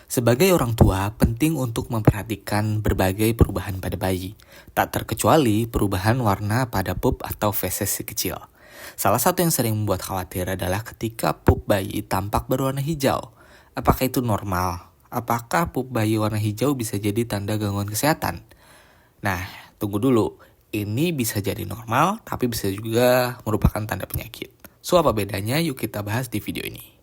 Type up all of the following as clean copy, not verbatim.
Sebagai orang tua, penting untuk memperhatikan berbagai perubahan pada bayi, tak terkecuali perubahan warna pada pup atau feses si kecil. Salah satu yang sering membuat khawatir adalah ketika pup bayi tampak berwarna hijau. Apakah itu normal? Apakah pup bayi warna hijau bisa jadi tanda gangguan kesehatan? Nah, tunggu dulu. Ini bisa jadi normal, tapi bisa juga merupakan tanda penyakit. So, apa bedanya? Yuk kita bahas di video ini.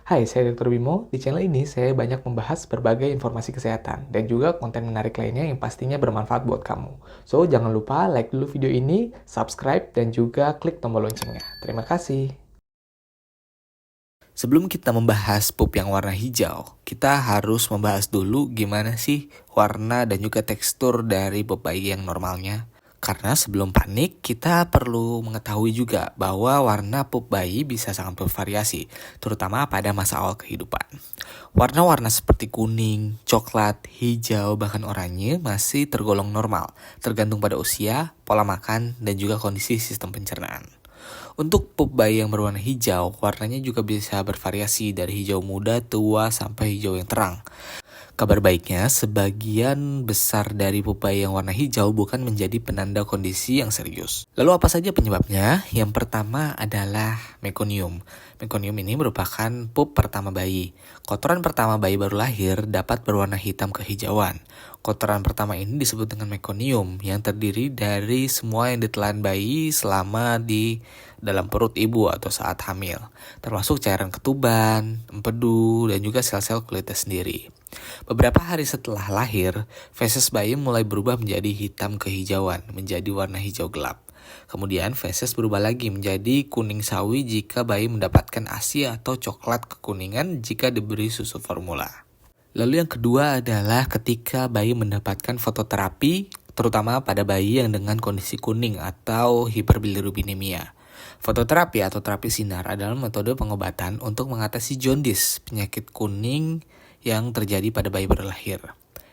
Hai, saya Dr. Bimo. Di channel ini saya banyak membahas berbagai informasi kesehatan dan juga konten menarik lainnya yang pastinya bermanfaat buat kamu. So, jangan lupa like dulu video ini, subscribe, dan juga klik tombol loncengnya. Terima kasih. Sebelum kita membahas pup yang warna hijau, kita harus membahas dulu gimana sih warna dan juga tekstur dari pup bayi yang normalnya. Karena sebelum panik, kita perlu mengetahui juga bahwa warna pup bayi bisa sangat bervariasi, terutama pada masa awal kehidupan. Warna-warna seperti kuning, coklat, hijau, bahkan oranye masih tergolong normal, tergantung pada usia, pola makan, dan juga kondisi sistem pencernaan. Untuk pup bayi yang berwarna hijau, warnanya juga bisa bervariasi dari hijau muda, tua, sampai hijau yang terang. Kabar baiknya, sebagian besar dari pup bayi yang warna hijau bukan menjadi penanda kondisi yang serius. Lalu apa saja penyebabnya? Yang pertama adalah mekonium. Mekonium ini merupakan pup pertama bayi. Kotoran pertama bayi baru lahir dapat berwarna hitam kehijauan. Kotoran pertama ini disebut dengan mekonium yang terdiri dari semua yang ditelan bayi selama di dalam perut ibu atau saat hamil, termasuk cairan ketuban, empedu, dan juga sel-sel kulitnya sendiri. Beberapa hari setelah lahir, feses bayi mulai berubah menjadi hitam kehijauan, menjadi warna hijau gelap. Kemudian feses berubah lagi menjadi kuning sawi jika bayi mendapatkan ASI atau coklat kekuningan jika diberi susu formula. Lalu yang kedua adalah ketika bayi mendapatkan fototerapi, terutama pada bayi yang dengan kondisi kuning atau hiperbilirubinemia. Fototerapi atau terapi sinar adalah metode pengobatan untuk mengatasi jaundice, penyakit kuning yang terjadi pada bayi baru lahir.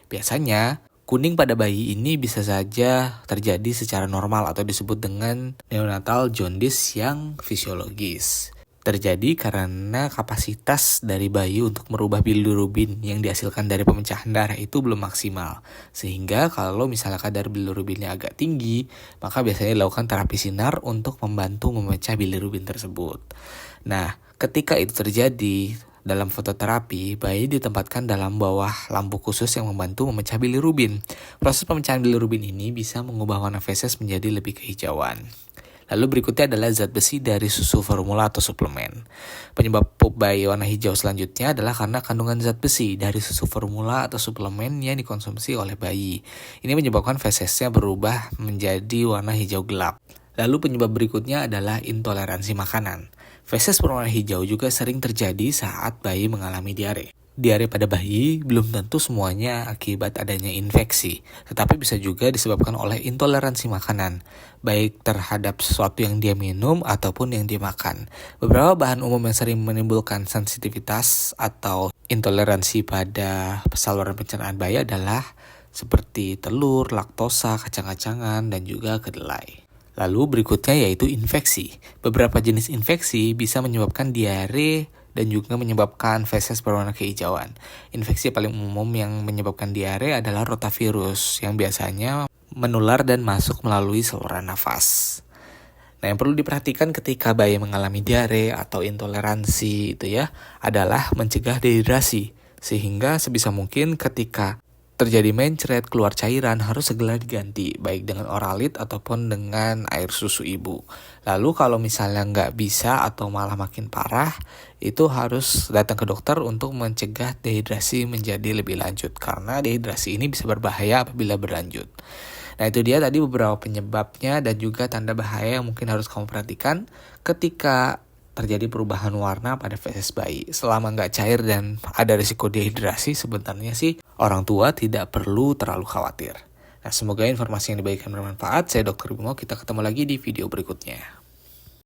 Biasanya, kuning pada bayi ini bisa saja terjadi secara normal atau disebut dengan neonatal jaundice yang fisiologis. Terjadi karena kapasitas dari bayi untuk merubah bilirubin yang dihasilkan dari pemecahan darah itu belum maksimal. Sehingga kalau misalnya kadar bilirubinnya agak tinggi, maka biasanya dilakukan terapi sinar untuk membantu memecah bilirubin tersebut. Nah, ketika itu terjadi, dalam fototerapi, bayi ditempatkan dalam bawah lampu khusus yang membantu memecah bilirubin. Proses pemecahan bilirubin ini bisa mengubah warna feses menjadi lebih kehijauan. Lalu berikutnya adalah zat besi dari susu formula atau suplemen. Penyebab pup bayi warna hijau selanjutnya adalah karena kandungan zat besi dari susu formula atau suplemen yang dikonsumsi oleh bayi. Ini menyebabkan fesesnya berubah menjadi warna hijau gelap. Lalu penyebab berikutnya adalah intoleransi makanan. Feses berwarna hijau juga sering terjadi saat bayi mengalami diare. Diare pada bayi belum tentu semuanya akibat adanya infeksi, tetapi bisa juga disebabkan oleh intoleransi makanan, baik terhadap sesuatu yang dia minum ataupun yang dia makan. Beberapa bahan umum yang sering menimbulkan sensitivitas atau intoleransi pada saluran pencernaan bayi adalah seperti telur, laktosa, kacang-kacangan, dan juga kedelai. Lalu berikutnya yaitu infeksi. Beberapa jenis infeksi bisa menyebabkan diare dan juga menyebabkan feses berwarna kehijauan. Infeksi paling umum yang menyebabkan diare adalah rotavirus yang biasanya menular dan masuk melalui saluran nafas. Nah, yang perlu diperhatikan ketika bayi mengalami diare atau intoleransi itu ya adalah mencegah dehidrasi. Sehingga sebisa mungkin ketika terjadi mencret, keluar cairan harus segera diganti, baik dengan oralit ataupun dengan air susu ibu. Lalu kalau misalnya nggak bisa atau malah makin parah, itu harus datang ke dokter untuk mencegah dehidrasi menjadi lebih lanjut. Karena dehidrasi ini bisa berbahaya apabila berlanjut. Nah, itu dia tadi beberapa penyebabnya dan juga tanda bahaya yang mungkin harus kamu perhatikan ketika terjadi perubahan warna pada feses bayi. Selama nggak cair dan ada risiko dehidrasi, sebenarnya sih orang tua tidak perlu terlalu khawatir. Nah, semoga informasi yang dibagikan bermanfaat. Saya Dr. Bimo, kita ketemu lagi di video berikutnya.